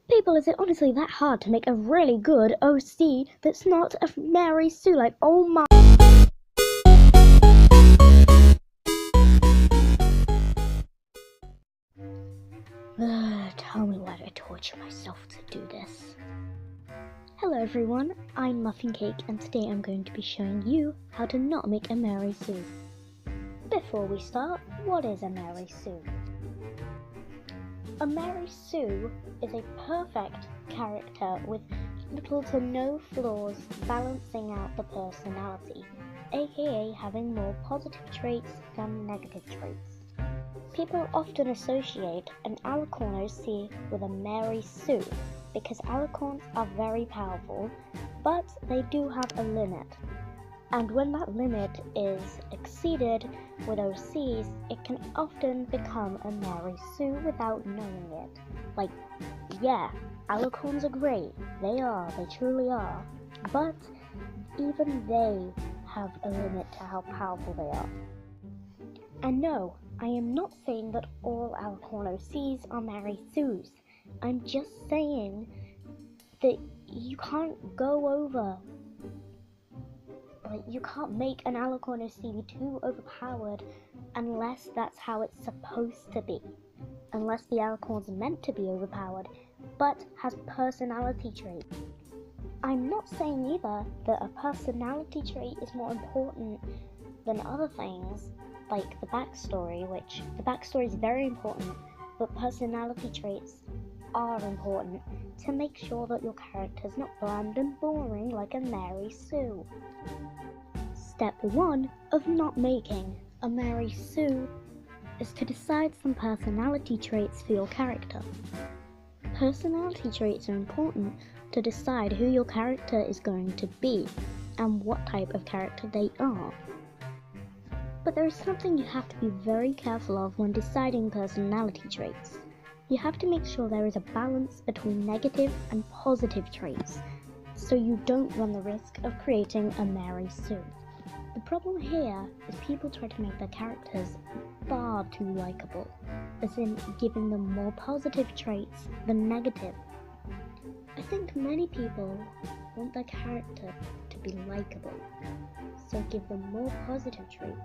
People, is it honestly that hard to make a really good OC that's not a Mary Sue? Like, oh my... Tell me why I torture myself to do this. Hello everyone, I'm Muffin Cake and today I'm going to be showing you how to not make a Mary Sue. Before we start, what is a Mary Sue? A Mary Sue is a perfect character with little to no flaws, balancing out the personality, aka having more positive traits than negative traits. People often associate an alicorn OC with a Mary Sue because alicorns are very powerful, but they do have a limit. And when that limit is exceeded with OCs, it can often become a Mary Sue without knowing it. Like, yeah, alicorns are great, they truly are, but even they have a limit to how powerful they are. And no, I am not saying that all alicorn OCs are Mary Sues. I'm just saying that you can't go over. Like, you can't make an alicorn OC be too overpowered unless that's how it's supposed to be. Unless the alicorn's meant to be overpowered, but has personality traits. I'm not saying either that a personality trait is more important than other things, like the backstory, which the backstory is very important, but personality traits are important to make sure that your character's not bland and boring like a Mary Sue. Step 1 of not making a Mary Sue is to decide some personality traits for your character. Personality traits are important to decide who your character is going to be and what type of character they are. But there is something you have to be very careful of when deciding personality traits. You have to make sure there is a balance between negative and positive traits, so you don't run the risk of creating a Mary Sue. The problem here is people try to make their characters far too likable, as in giving them more positive traits than negative. I think many people want their character to be likable, so give them more positive traits.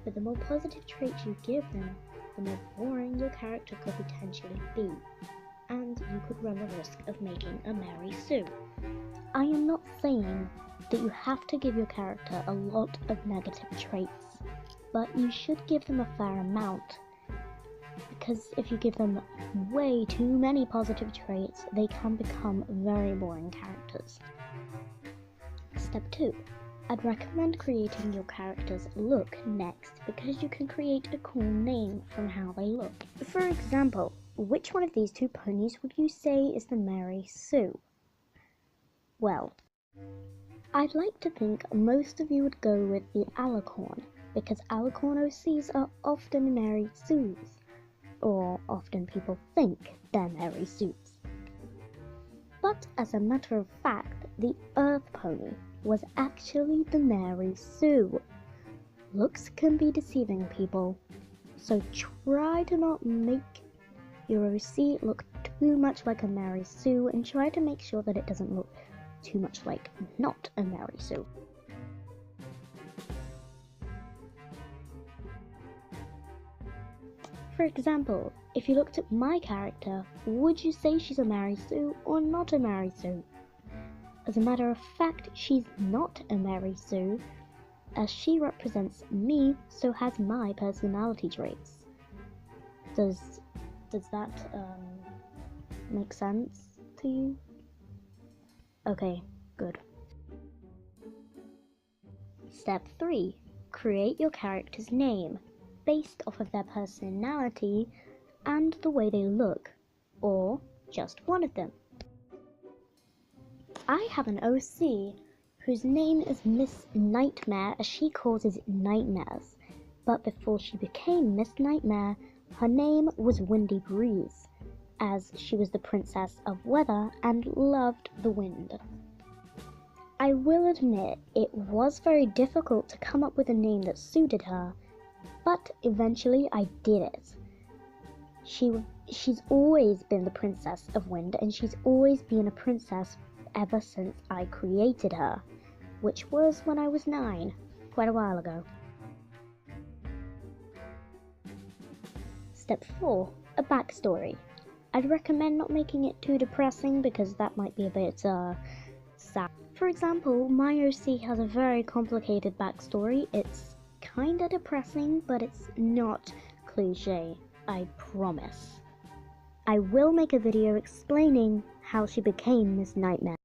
But the more positive traits you give them, the more boring your character could potentially be, and you could run the risk of making a Mary Sue. I am not saying that you have to give your character a lot of negative traits, but you should give them a fair amount, because if you give them way too many positive traits, they can become very boring characters. Step 2. I'd recommend creating your character's look next, because you can create a cool name from how they look. For example, which one of these two ponies would you say is the Mary Sue? Well, I'd like to think most of you would go with the alicorn, because alicorn OCs are often Mary Sues, or often people think they're Mary Sues. But as a matter of fact, the Earth pony was actually the Mary Sue. Looks can be deceiving, people, so try to not make your OC look too much like a Mary Sue, and try to make sure that it doesn't look too much like not a Mary Sue. For example, if you looked at my character, would you say she's a Mary Sue or not a Mary Sue? As a matter of fact, she's not a Mary Sue, as she represents me, so has my personality traits. Does that make sense to you? Okay, good. Step 3. Create your character's name, based off of their personality and the way they look, or just one of them. I have an OC whose name is Miss Nightmare, as she causes nightmares, but before she became Miss Nightmare, her name was Windy Breeze, as she was the princess of weather and loved the wind. I will admit it was very difficult to come up with a name that suited her, but eventually I did it. She she's always been the Princess of Wind, and she's always been a princess ever since I created her, which was when I was 9, quite a while ago. Step 4. A backstory. I'd recommend not making it too depressing because that might be a bit sad. For example, my OC has a very complicated backstory. It's kinda depressing, but it's not cliche, I promise. I will make a video explaining how she became Miss Nightmare.